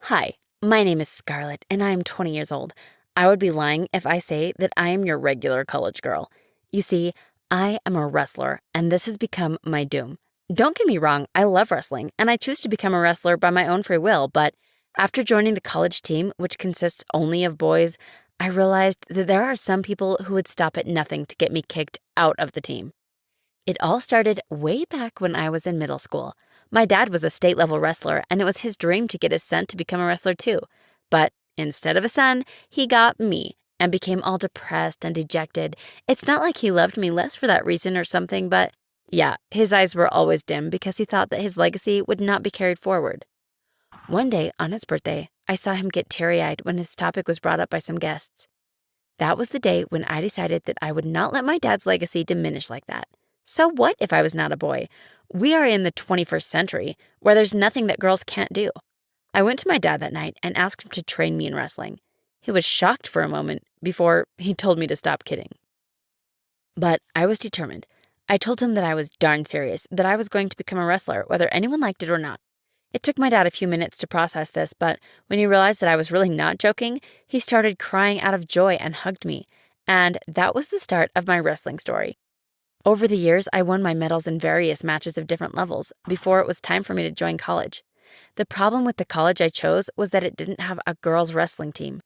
Hi, my name is Scarlett, and I am 20 years old. I would be lying if I say that I am your regular college girl. You see, I am a wrestler, and this has become my doom. Don't get me wrong, I love wrestling, and I choose to become a wrestler by my own free will, but after joining the college team, which consists only of boys, I realized that there are some people who would stop at nothing to get me kicked out of the team. It all started way back when I was in middle school. My dad was a state level wrestler, and it was his dream to get his son to become a wrestler too. But instead of a son, he got me and became all depressed and dejected. It's not like he loved me less for that reason or something, but yeah, his eyes were always dim because he thought that his legacy would not be carried forward. One day on his birthday, I saw him get teary eyed when his topic was brought up by some guests. That was the day when I decided that I would not let my dad's legacy diminish like that. So what if I was not a boy? We are in the 21st century, where there's nothing that girls can't do. I went to my dad that night and asked him to train me in wrestling. He was shocked for a moment before he told me to stop kidding. But I was determined. I told him that I was darn serious, that I was going to become a wrestler, whether anyone liked it or not. It took my dad a few minutes to process this, but when he realized that I was really not joking, he started crying out of joy and hugged me. And that was the start of my wrestling story. Over the years, I won my medals in various matches of different levels before it was time for me to join college. The problem with the college I chose was that it didn't have a girls' wrestling team.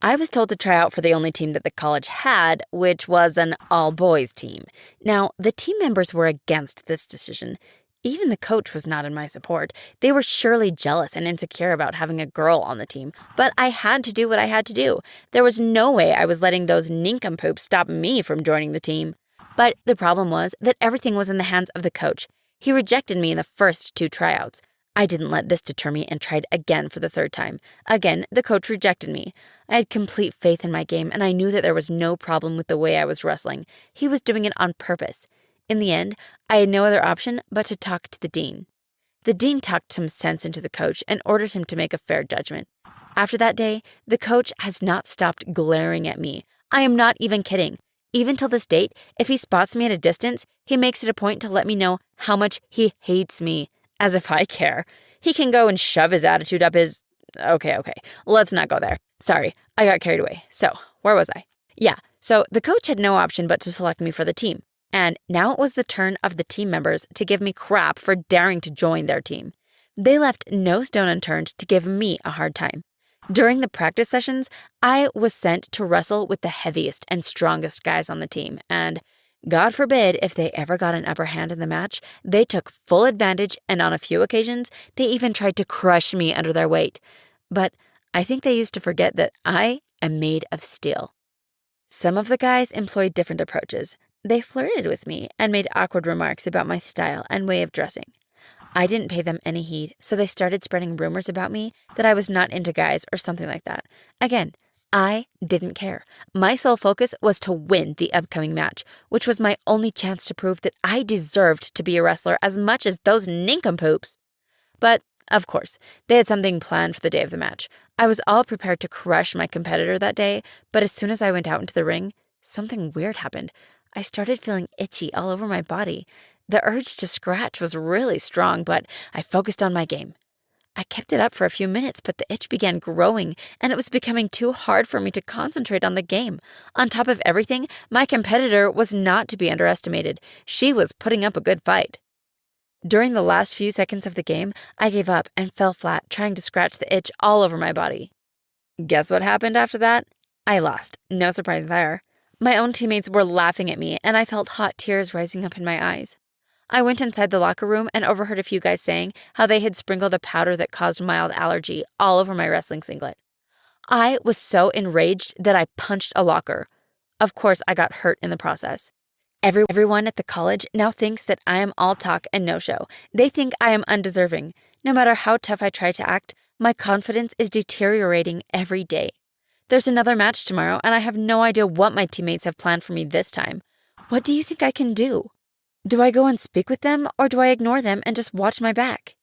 I was told to try out for the only team that the college had, which was an all-boys team. Now, the team members were against this decision. Even the coach was not in my support. They were surely jealous and insecure about having a girl on the team, but I had to do what I had to do. There was no way I was letting those nincompoops stop me from joining the team. But the problem was that everything was in the hands of the coach. He rejected me in the first two tryouts. I didn't let this deter me and tried again for the third time. Again, the coach rejected me. I had complete faith in my game, and I knew that there was no problem with the way I was wrestling. He was doing it on purpose. In the end, I had no other option but to talk to the dean. The dean talked some sense into the coach and ordered him to make a fair judgment. After that day, the coach has not stopped glaring at me. I am not even kidding. Even till this date, if he spots me at a distance, he makes it a point to let me know how much he hates me, as if I care. He can go and shove his attitude up his… Okay, let's not go there. Sorry, I got carried away. So, where was I? Yeah, so the coach had no option but to select me for the team. And now it was the turn of the team members to give me crap for daring to join their team. They left no stone unturned to give me a hard time. During the practice sessions, I was sent to wrestle with the heaviest and strongest guys on the team, and God forbid if they ever got an upper hand in the match, they took full advantage, and on a few occasions, they even tried to crush me under their weight. But I think they used to forget that I am made of steel. Some of the guys employed different approaches. They flirted with me and made awkward remarks about my style and way of dressing. I didn't pay them any heed, so they started spreading rumors about me that I was not into guys or something like that. Again, I didn't care. My sole focus was to win the upcoming match, which was my only chance to prove that I deserved to be a wrestler as much as those nincompoops. But, of course, they had something planned for the day of the match. I was all prepared to crush my competitor that day, but as soon as I went out into the ring, something weird happened. I started feeling itchy all over my body. The urge to scratch was really strong, but I focused on my game. I kept it up for a few minutes, but the itch began growing, and it was becoming too hard for me to concentrate on the game. On top of everything, my competitor was not to be underestimated. She was putting up a good fight. During the last few seconds of the game, I gave up and fell flat, trying to scratch the itch all over my body. Guess what happened after that? I lost. No surprise there. My own teammates were laughing at me, and I felt hot tears rising up in my eyes. I went inside the locker room and overheard a few guys saying how they had sprinkled a powder that caused mild allergy all over my wrestling singlet. I was so enraged that I punched a locker. Of course, I got hurt in the process. Everyone at the college now thinks that I am all talk and no show. They think I am undeserving. No matter how tough I try to act, my confidence is deteriorating every day. There's another match tomorrow, and I have no idea what my teammates have planned for me this time. What do you think I can do? Do I go and speak with them, or do I ignore them and just watch my back?